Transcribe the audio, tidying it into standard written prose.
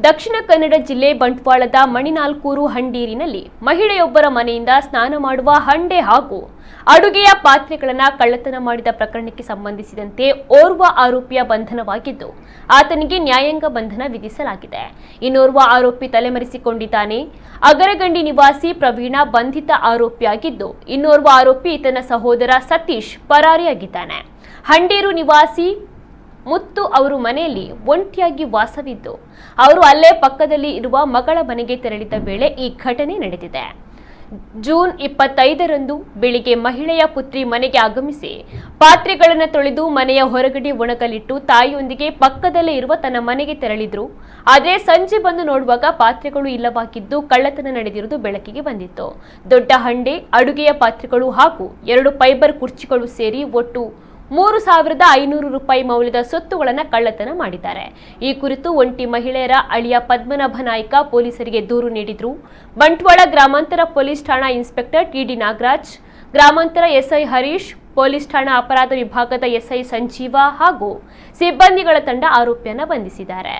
ದಕ್ಷಿಣ ಕನ್ನಡ ಜಿಲ್ಲೆ ಬಂಟ್ವಾಳದ ಮಣಿನಾಲ್ಕೂರು ಹಂಡೀರಿನಲ್ಲಿ ಮಹಿಳೆಯೊಬ್ಬರ ಮನೆಯಿಂದ ಸ್ನಾನ ಮಾಡುವ ಹಂಡೆ ಹಾಗೂ ಅಡುಗೆಯ ಪಾತ್ರೆಗಳನ್ನು ಕಳ್ಳತನ ಮಾಡಿದ ಪ್ರಕರಣಕ್ಕೆ ಸಂಬಂಧಿಸಿದಂತೆ ಓರ್ವ ಆರೋಪಿಯ ಬಂಧನವಾಗಿದ್ದು ಆತನಿಗೆ ನ್ಯಾಯಾಂಗ ಬಂಧನ ವಿಧಿಸಲಾಗಿದೆ. ಇನ್ನೋರ್ವ ಆರೋಪಿ ತಲೆಮರೆಸಿಕೊಂಡಿದ್ದಾನೆ. ಅಗರಗಂಡಿ ನಿವಾಸಿ ಪ್ರವೀಣ ಬಂಧಿತ ಆರೋಪಿಯಾಗಿದ್ದು ಇನ್ನೋರ್ವ ಆರೋಪಿ ತನ್ನ ಸಹೋದರ ಸತೀಶ್ ಪರಾರಿಯಾಗಿದ್ದಾನೆ. ಹಂಡೀರು ನಿವಾಸಿ ಮುತ್ತು ಅವರು ಮನೆಯಲ್ಲಿ ಒಂಟಿಯಾಗಿ ವಾಸವಿದ್ದು ಅವರು ಅಲ್ಲೇ ಪಕ್ಕದಲ್ಲಿ ಇರುವ ಮಗಳ ಮನೆಗೆ ತೆರಳಿದ ವೇಳೆ ಈ ಘಟನೆ ನಡೆದಿದೆ. ಜೂನ್ 25ರಂದು ಬೆಳಿಗ್ಗೆ ಮಹಿಳೆಯ ಪುತ್ರಿ ಮನೆಗೆ ಆಗಮಿಸಿ ಪಾತ್ರೆಗಳನ್ನು ತೊಳೆದು ಮನೆಯ ಹೊರಗಡೆ ಒಣಗಲಿಟ್ಟು ತಾಯಿಯೊಂದಿಗೆ ಪಕ್ಕದಲ್ಲೇ ಇರುವ ತನ್ನ ಮನೆಗೆ ತೆರಳಿದ್ರು. ಆದರೆ ಸಂಜೆ ಬಂದು ನೋಡುವಾಗ ಪಾತ್ರೆಗಳು ಇಲ್ಲವಾಗಿದ್ದು ಕಳ್ಳತನ ನಡೆದಿರುವುದು ಬೆಳಕಿಗೆ ಬಂದಿತ್ತು. ದೊಡ್ಡ ಹಂಡೆ, ಅಡುಗೆಯ ಪಾತ್ರೆಗಳು ಹಾಗೂ 2 ಫೈಬರ್ ಕುರ್ಚಿಗಳು ಸೇರಿ ಒಟ್ಟು 3,500 ರೂಪಾಯಿ ಮೌಲ್ಯದ ಸೊತ್ತುಗಳನ್ನು ಕಳ್ಳತನ ಮಾಡಿದ್ದಾರೆ. ಈ ಕುರಿತು ಒಂಟಿ ಮಹಿಳೆಯರ ಅಳಿಯ ಪದ್ಮನಾಭ ನಾಯ್ಕ ಪೊಲೀಸರಿಗೆ ದೂರು ನೀಡಿದ್ರು. ಬಂಟ್ವಾಳ ಗ್ರಾಮಾಂತರ ಪೊಲೀಸ್ ಠಾಣಾ ಇನ್ಸ್ಪೆಕ್ಟರ್ ಟಿಡಿ ನಾಗರಾಜ್, ಗ್ರಾಮಾಂತರ ಎಸ್ಐ ಹರೀಶ್, ಪೊಲೀಸ್ ಠಾಣಾ ಅಪರಾಧ ವಿಭಾಗದ ಎಸ್ಐ ಸಂಜೀವ ಹಾಗೂ ಸಿಬ್ಬಂದಿಗಳ ತಂಡ ಆರೋಪಿಯನ್ನು ಬಂಧಿಸಿದ್ದಾರೆ.